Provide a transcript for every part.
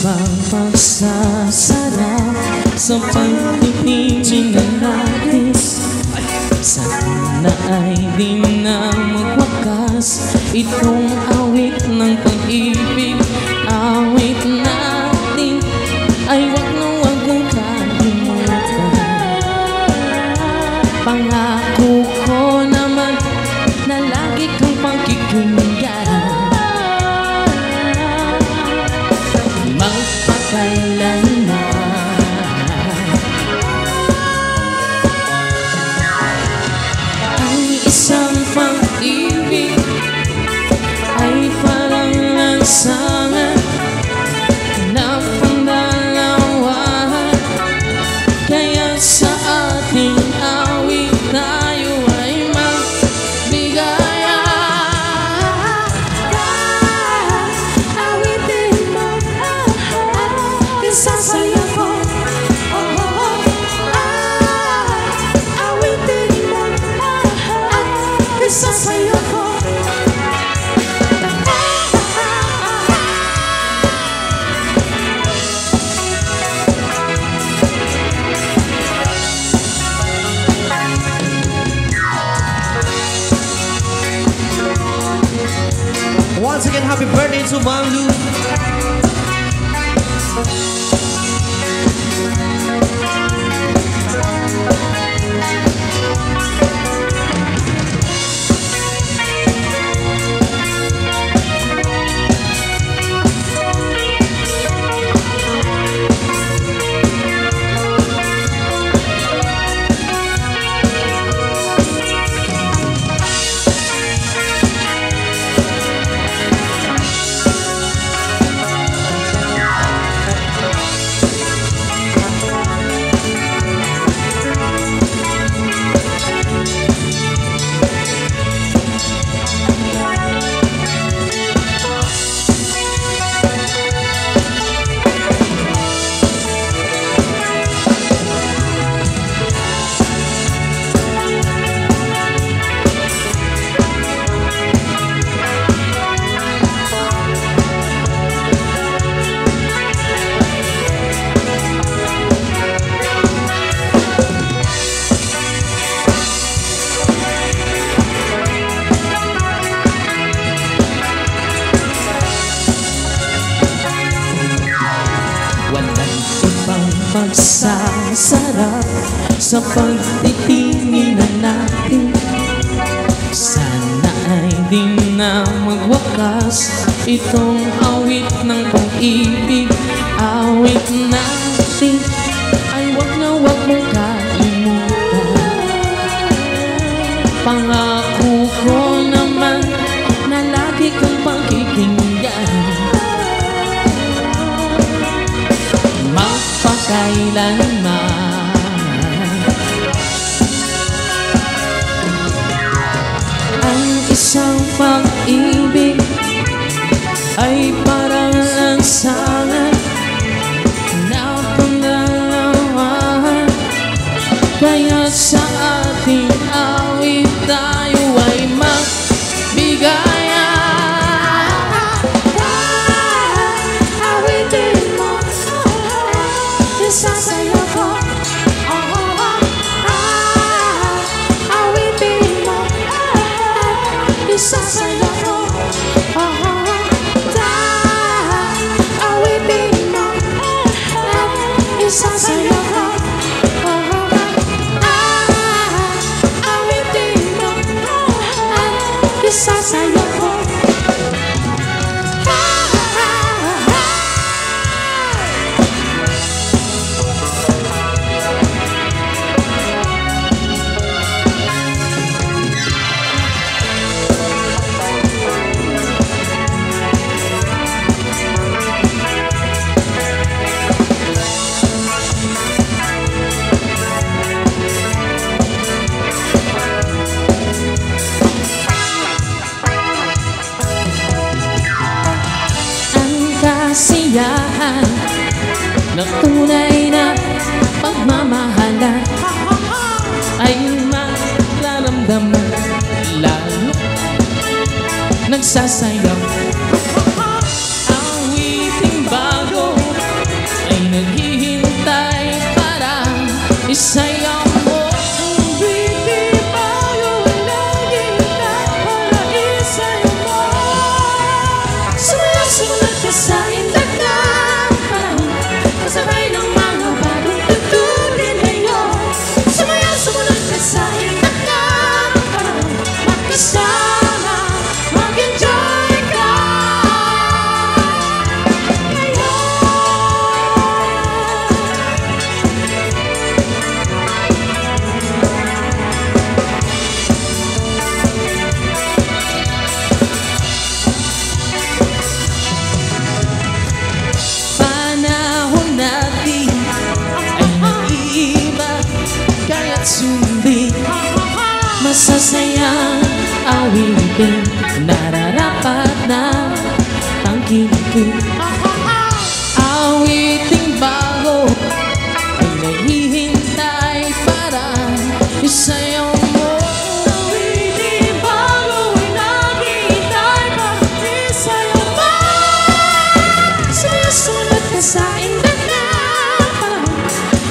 ibang pagsasarap sa pagtitingin natin. Sana ay di na magwakas itong awit ng pag-ibig. Awit natin ay wag na wag mong kalimutan. Pangako ko naman na lagi kang pagkikinggan. Isang pag-ibig ay parang lansangan na pandalawan. Kaya sa ating awit tayo ay magbigayan. Awitin mo at isasayaw ko. Sasayaw ko. Once again, happy birthday to Ma'am Lou. Magsasarap sa pagtitingin natin. Sana ay di na magwakas itong awit ng pag-ibig. Awit natin ay wag na wag mong kalimutan. Pangako ko naman na lagi kang pakikinggan. Kailanman ang isang pag-ibig ay parang lansangan na pandalawan. Kaya sa ating awit tayo ay magbigayan. Sasayaw ko. Awitin mo. Isasayaw ko. Awitin mo. Isasayaw ko. Awitin mo. Isasayaw ko. Kasiyahan ng tunay na pagmamahalan ay mararamdaman lalo nagsasayaw. Awiting bago awitin nararapat na tangkilikin. Awiting bago ay naghihintay para isayaw mo. Awiting bago ay naghihintay para isayaw mo. Sumusunod ka sa indat na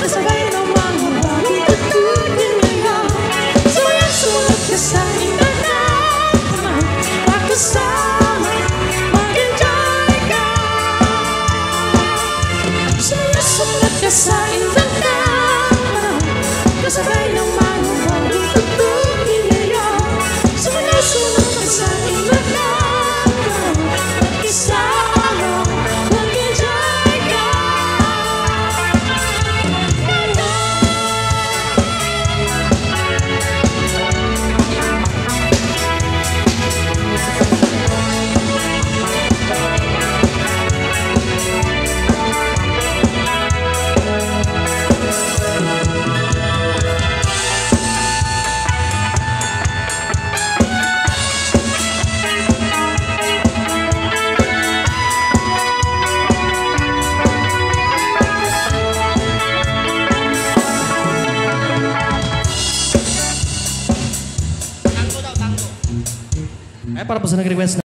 kasabay ng mga bagay tutunin ngayon. Sumusunod ka sa indat na pakasama mag-enjoy ka. Sumusunod ka sa indat na kasabay ng mga bagay tutunin ngayon. Sumusunod ka sa indat na pakasama mag-enjoy ka. Para po sa nag-request na